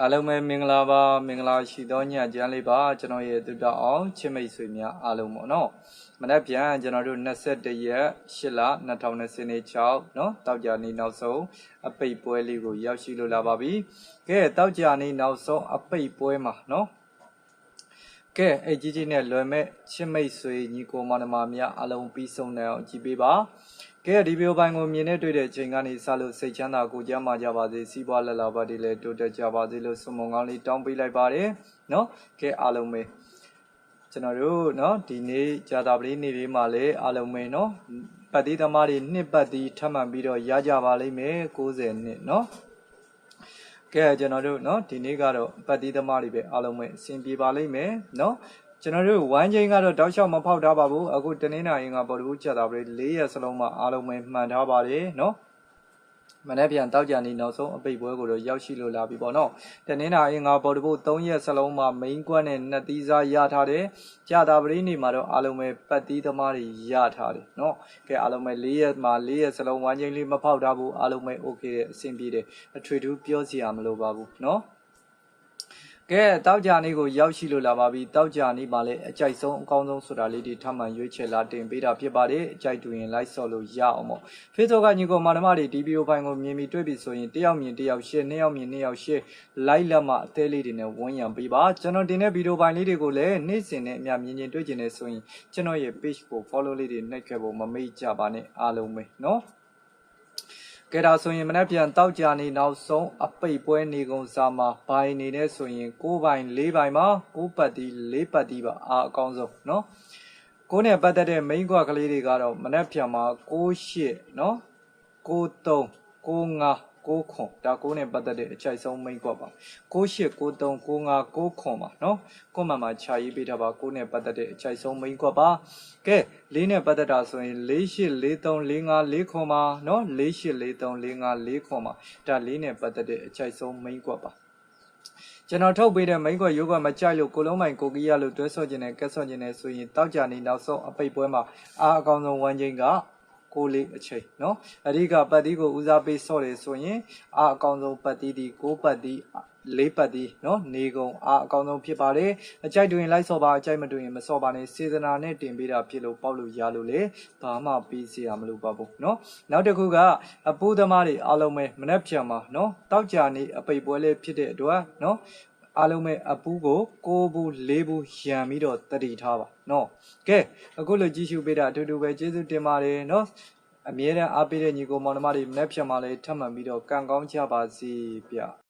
အားလုံးပဲမင်္ဂလာပါမင်္ဂလာရှိသောညချမ်းလေးပါကျွန်တော်ရဲ့တူတအောင်ချစ်မိတ်ဆွေများအားလုံးပေါ့နော်မနေ့ပြန်ကျွန်တော်တို့21ရက်8လ2026เนาะတောက်ကြနေ့နောက်ဆုံးအပိတ်ပွဲလေးကိုရောက်ရှိလို့လာပါပြီကဲတောက်ကြနေ့နောက်ဆုံးအပိတ်ပွဲမှာเนาะကဲအဲ့ကြီးနဲ့လွယ်မဲ့ချစ်မိတ်ဆွေညီကိုမောင်နှမများအားလုံးပြီးဆုံးတဲ့အောင်ကြည့်ပေးပါကဲဒီဗီဒီယိုပိုင်းကိုမြင်နေတွေ့တဲ့အချိန်ကနေစလို့စိတ်ချမ်းသာကိုကြမ်းမာကြပါစေစီးပွားလက်လာပါတွေလည်းတိုးတက်ကြပါစေလို့ဆုမွန်ကောင်းလေးတောင်းပေးလိုက်ပါတယ်เนาะကဲအားလုံးပဲကျွန်တော်တို့เนาะဒီနေ့ကြာတာပလေးနေ့လေးမှာလည်းအားလုံးပဲเนาะပတ်သေးသမားတွေနှစ်ပတ်သေးထပ်မံပြီးတော့ရကြပါလိမ့်မယ်90နှစ်เนาะကဲကျွန်တော်တို့เนาะဒီနေ့ကတော့ပတ်သေးသမားတွေပဲအားလုံးပဲအဆင်ပြေပါလိမ့်မယ်เนาะကျွန်တော်တို့ဝမ်းချင်းကတော့တောက်လျှောက်မဖောက်ထားပါဘူးအခုတနင်္လာနေ့ကပေါ်တူချက်တာပဲ4ရက်စလုံးမှာအားလုံးပဲမှန်ထားပါတယ်เนาะမနေ့ပြန်တောက်ကြနေနောက်ဆုံးအပိတ်ပွဲကိုတော့ရောက်ရှိလို့လာပြီပေါ့နော်တနင်္လာနေ့ကပေါ်တူ3ရက်စလုံးမှာ main ကွက်နဲ့နှစ်သီးစားရထားတယ်ကြာတာပရိနေမှာတော့အားလုံးပဲပတ်သီးသမားတွေရထားတယ်เนาะကဲအားလုံးပဲ4ရက်မှာ4ရက်စလုံးဝမ်းချင်းလေးမဖောက်ထားဘူးအားလုံးပဲ okay တဲ့အဆင်ပြေတယ်အထွေထူးပြောစရာမလိုပါဘူးเนาะကဲတောက်ကြနေ့ကိုရောက်ရှိလို့လာပါပြီတောက်ကြနေ့မှာလည်းအကြိုက်ဆုံးအကောင်းဆုံးဆိုတာလေးတွေထပ်မံရွေးချယ်လာတင်ပေးတာဖြစ်ပါတယ်အကြိုက်တူရင် like ဆော့လို့ရအောင်ပေါ့ Facebook ကညီကိုမာနမတွေဒီဗီဒီယိုဖိုင်ကိုမြင်ပြီးတွေ့ပြီဆိုရင်တယောက်မြင်တယောက် share နှစ်ယောက်မြင်နှစ်ယောက် share like လက်မှာအသေးလေးတွေနဲ့ဝန်းရံပေးပါကျွန်တော်တင်တဲ့ဗီဒီယိုဖိုင်လေးတွေကိုလည်းနေ့စဉ်နဲ့အများမြင်တွေ့ကျင်နေဆိုရင်ကျွန်တော်ရဲ့ page ကို follow လေးတွေနှိပ်ခဲ့ဖို့မမေ့ကြပါနဲ့အားလုံးပဲเนาะကဲဒါဆိုရင်မနေ့ပြန်တောက်ကြနေနောက်ဆုံးအပိတ်ပွဲနေကုန်စာမှာဘိုင်နေနဲ့ဆိုရင်6ဘိုင်4ဘိုင်မှာ6ပတ်တီ4ပတ်တီပါအားအကောင်းဆုံးเนาะ6နဲ့ပတ်သက်တဲ့ main ကွက်ကလေးတွေကတော့မနေ့ပြန်မှာ68เนาะ93 95 9ခွန်ဒါ9နဲ့ပတ်သက်တဲ့အချိုက်ဆုံး main ကွက်ပါ68 93 95 9ခွန်ပါเนาะကွန်မန်မှာခြာရေးပေးထားပါ9နဲ့ပတ်သက်တဲ့အချိုက်ဆုံး main ကွက်ပါကဲ4နဲ့ပတ်သက်တာဆိုရင်48 43 45 4ခွန်ပါเนาะ48 43 45 4ခွန်ပါဒါ4နဲ့ပတ်သက်တဲ့အချိုက်ဆုံး main ကွက်ပါကျွန်တော်ထုတ်ပေးတဲ့ main ကွက်ရုပ်ကမကြိုက်လို့ကိုလုံးမိုင်ကိုကြီးရလို့တွဲဆော့ခြင်းနဲ့ကက်ဆော့ခြင်းနဲ့ဆိုရင်တောက်ကြနေနောက်ဆုံးအပိတ်ပွဲမှာအားအကောင်းဆုံးဝမ်းချင်းကကိုလေးအချိန်เนาะအဓိကပတ်တီးကိုဦးစားပေးဆော့တယ်ဆိုရင်အားအကောင်းဆုံးပတ်တီးဒီ6ပတ်တီး4ပတ်တီးเนาะနေကုန်အားအကောင်းဆုံးဖြစ်ပါတယ်အကြိုက်တွင်လိုက်ဆော့ပါအကြိုက်မတွင်မဆော့ပါနဲ့စေတနာနဲ့တင်ပေးတာဖြစ်လို့ပေါက်လို့ရလို့လေဘာမှပြီးစရာမလိုပါဘူးเนาะနောက်တစ်ခုကအပူသမားတွေအားလုံးပဲမနှက်ဖြံမှာเนาะတောက်ကြနေအပိတ်ပွဲလေးဖြစ်တဲ့အတွက်เนาะအားလုံးပဲအပူကို6ဘူး4ဘူးရံပြီးတော့တတိထားပါเนาะကဲအခုလိုကြည့်ရှုပေးတာအတူတူပဲကျေးဇူးတင်ပါတယ်เนาะအမြဲတမ်းအားပေးတဲ့ညီကိုမောင်နှမတွေမနှက်ဖြံမှာလည်းထပ်မံပြီးတော့ကံကောင်းကြပါစေဗျ